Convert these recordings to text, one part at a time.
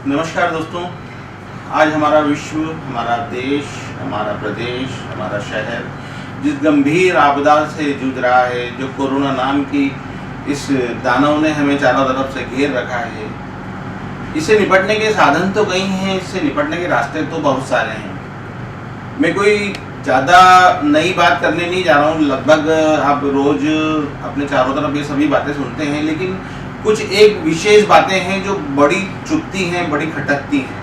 नमस्कार दोस्तों। आज हमारा विश्व, हमारा देश, हमारा प्रदेश, हमारा शहर जिस गंभीर आपदा से जूझ रहा है, जो कोरोना नाम की इस दानव ने हमें चारों तरफ से घेर रखा है, इससे निपटने के साधन तो कई हैं, इससे निपटने के रास्ते तो बहुत सारे हैं। मैं कोई ज़्यादा नई बात करने नहीं जा रहा हूँ। लगभग आप रोज़ अपने चारों तरफ ये सभी बातें सुनते हैं, लेकिन कुछ एक विशेष बातें हैं जो बड़ी चुभती हैं, बड़ी खटकती हैं।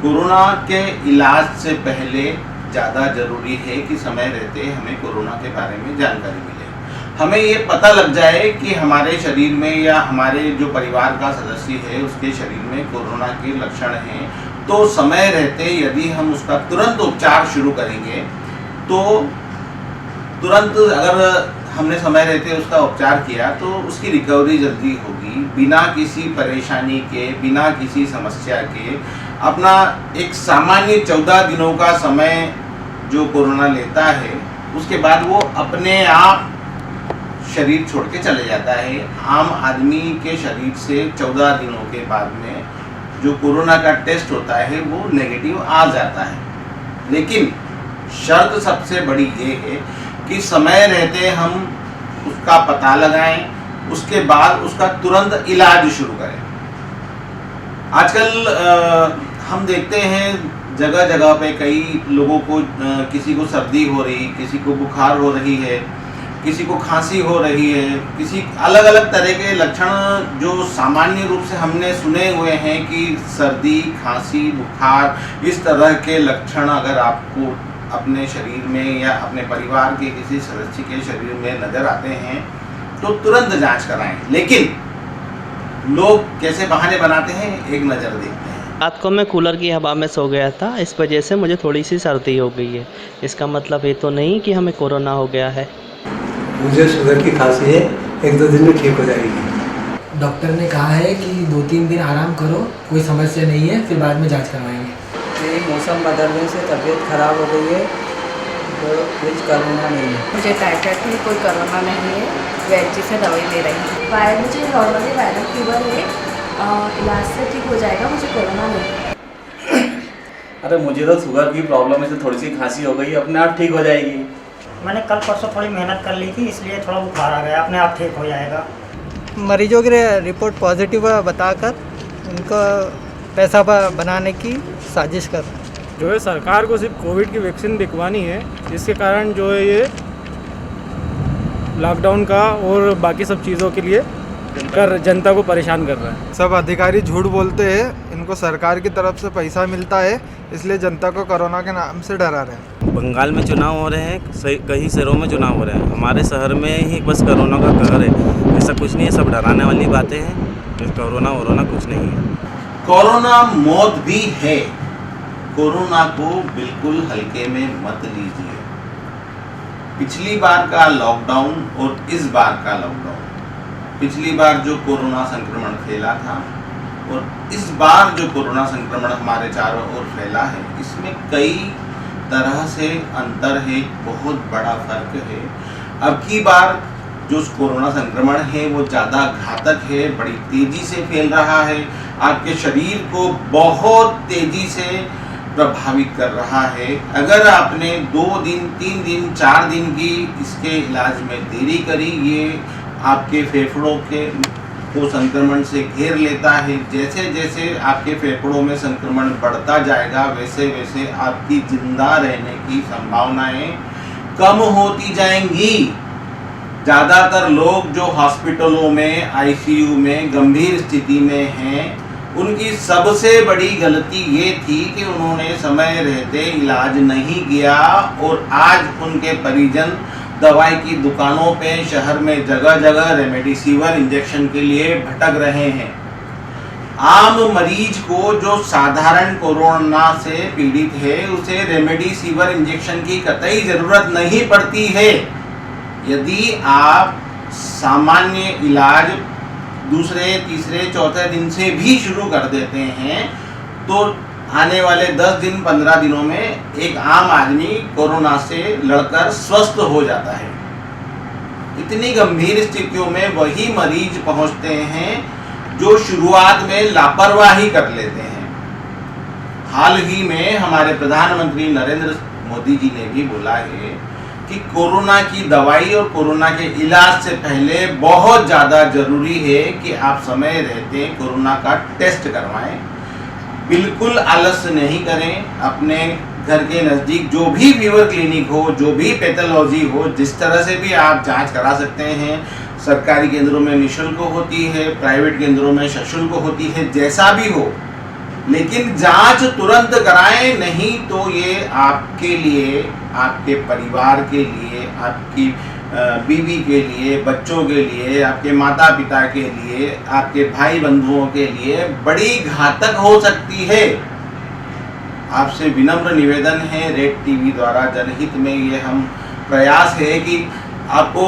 कोरोना के इलाज से पहले ज़्यादा ज़रूरी है कि समय रहते हमें कोरोना के बारे में जानकारी मिले, हमें ये पता लग जाए कि हमारे शरीर में या हमारे जो परिवार का सदस्य है उसके शरीर में कोरोना के लक्षण हैं। तो समय रहते यदि हम उसका तुरंत उपचार शुरू करेंगे तो तुरंत अगर हमने समय रहते उसका उपचार किया तो उसकी रिकवरी जल्दी होगी, बिना किसी परेशानी के, बिना किसी समस्या के। अपना एक सामान्य 14 दिनों का समय जो कोरोना लेता है, उसके बाद वो अपने आप शरीर छोड़ के चले जाता है। आम आदमी के शरीर से 14 दिनों के बाद में जो कोरोना का टेस्ट होता है वो नेगेटिव आ जाता है। लेकिन शर्त सबसे बड़ी ये है कि समय रहते हम उसका पता लगाएं, उसके बाद उसका तुरंत इलाज शुरू करें। आजकल हम देखते हैं जगह जगह पे कई लोगों को, किसी को सर्दी हो रही, किसी को बुखार हो रही है, किसी को खांसी हो रही है, किसी अलग अलग तरह के लक्षण जो सामान्य रूप से हमने सुने हुए हैं कि सर्दी, खांसी, बुखार, इस तरह के लक्षण अगर आपको अपने शरीर में या अपने परिवार के किसी सदस्य के शरीर में नज़र आते हैं तो तुरंत जांच कराएं। लेकिन लोग कैसे बहाने बनाते हैं, एक नज़र देखते हैं। रात को मैं कूलर की हवा में सो गया था, इस वजह से मुझे थोड़ी सी सर्दी हो गई है। इसका मतलब ये तो नहीं कि हमें कोरोना हो गया है। मुझे शुगर की खांसी है, 1-2 दिन में ठीक हो जाएगी। डॉक्टर ने कहा है कि 2-3 दिन आराम करो, कोई समस्या नहीं है, फिर बाद में जांच करवाएंगे। मेरी मौसम बदलने से तबीयत खराब हो गई है, तो कुछ कोरोना नहीं है। मुझे टाइफाइड है, कोई कोरोना नहीं है, वैद्य से दवाई ले रही हूँ। मुझे नॉर्मली वायरल फीवर है, इलाज से ठीक हो जाएगा, मुझे कोरोना नहीं है। अरे मुझे तो शुगर की प्रॉब्लम है, तो थोड़ी सी खांसी हो गई, अपने आप ठीक हो जाएगी। मैंने कल परसों थोड़ी मेहनत कर ली थी, इसलिए थोड़ा बुखार आ गया, अपने आप ठीक हो जाएगा। मरीजों की रिपोर्ट पॉजिटिव बताकर उनको पैसा बनाने की साजिश कर रहे हैं। जो है सरकार को सिर्फ कोविड की वैक्सीन दिखवानी है, जिसके कारण जो है ये लॉकडाउन का और बाकी सब चीज़ों के लिए जनता को परेशान कर रहा है। सब अधिकारी झूठ बोलते हैं, इनको सरकार की तरफ से पैसा मिलता है, इसलिए जनता को कोरोना के नाम से डरा रहे हैं। बंगाल में चुनाव हो रहे हैं, कई शहरों में चुनाव हो रहे हैं, हमारे शहर में ही बस कोरोना का कहर है। ऐसा कुछ नहीं है, सब डराने वाली बातें हैं। कोरोना कुछ नहीं है। कोरोना मौत भी है। कोरोना को बिल्कुल हल्के में मत लीजिए। पिछली बार का लॉकडाउन और इस बार का लॉकडाउन, पिछली बार जो कोरोना संक्रमण फैला था और इस बार जो कोरोना संक्रमण हमारे चारों ओर फैला है, इसमें कई तरह से अंतर है, बहुत बड़ा फर्क है। अब की बार जो कोरोना संक्रमण है वो ज़्यादा घातक है, बड़ी तेज़ी से फैल रहा है, आपके शरीर को बहुत तेज़ी से प्रभावित कर रहा है। अगर आपने 2 दिन, 3 दिन, 4 दिन की इसके इलाज में देरी करी, ये आपके फेफड़ों को संक्रमण से घेर लेता है। जैसे जैसे आपके फेफड़ों में संक्रमण बढ़ता जाएगा, वैसे वैसे आपकी जिंदा रहने की संभावनाएं कम होती जाएंगी। ज़्यादातर लोग जो हॉस्पिटलों में, आईसीयू में गंभीर स्थिति में हैं, उनकी सबसे बड़ी गलती ये थी कि उन्होंने समय रहते इलाज नहीं किया और आज उनके परिजन दवाई की दुकानों पे शहर में जगह जगह रेमडेसिविर इंजेक्शन के लिए भटक रहे हैं। आम मरीज को जो साधारण कोरोना से पीड़ित है, उसे रेमडेसिविर इंजेक्शन की कतई ज़रूरत नहीं पड़ती है। यदि आप सामान्य इलाज दूसरे, तीसरे, चौथे दिन से भी शुरू कर देते हैं तो आने वाले 10 दिन, 15 दिनों में एक आम आदमी कोरोना से लड़कर स्वस्थ हो जाता है। इतनी गंभीर स्थितियों में वही मरीज पहुंचते हैं जो शुरुआत में लापरवाही कर लेते हैं। हाल ही में हमारे प्रधानमंत्री नरेंद्र मोदी जी ने भी बोला है कि कोरोना की दवाई और कोरोना के इलाज से पहले बहुत ज़्यादा जरूरी है कि आप समय रहते कोरोना का टेस्ट करवाएं। बिल्कुल आलस्य नहीं करें। अपने घर के नज़दीक जो भी फीवर क्लिनिक हो, जो भी पैथोलॉजी हो, जिस तरह से भी आप जांच करा सकते हैं। सरकारी केंद्रों में निःशुल्क होती है, प्राइवेट केंद्रों में सशुल्क होती है, जैसा भी हो, लेकिन जांच तुरंत कराएं, नहीं तो ये आपके लिए, आपके परिवार के लिए, आपकी बीवी के लिए, बच्चों के लिए, आपके माता पिता के लिए, आपके भाई बंधुओं के लिए बड़ी घातक हो सकती है। आपसे विनम्र निवेदन है, रेड टीवी द्वारा जनहित में ये हम प्रयास है कि आपको,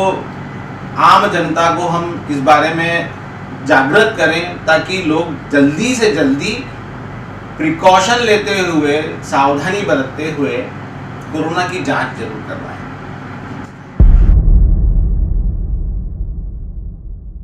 आम जनता को हम इस बारे में जागृत करें ताकि लोग जल्दी से जल्दी प्रिकॉशन लेते हुए, सावधानी बरतते हुए कोरोना की जांच जरूर करवाएं।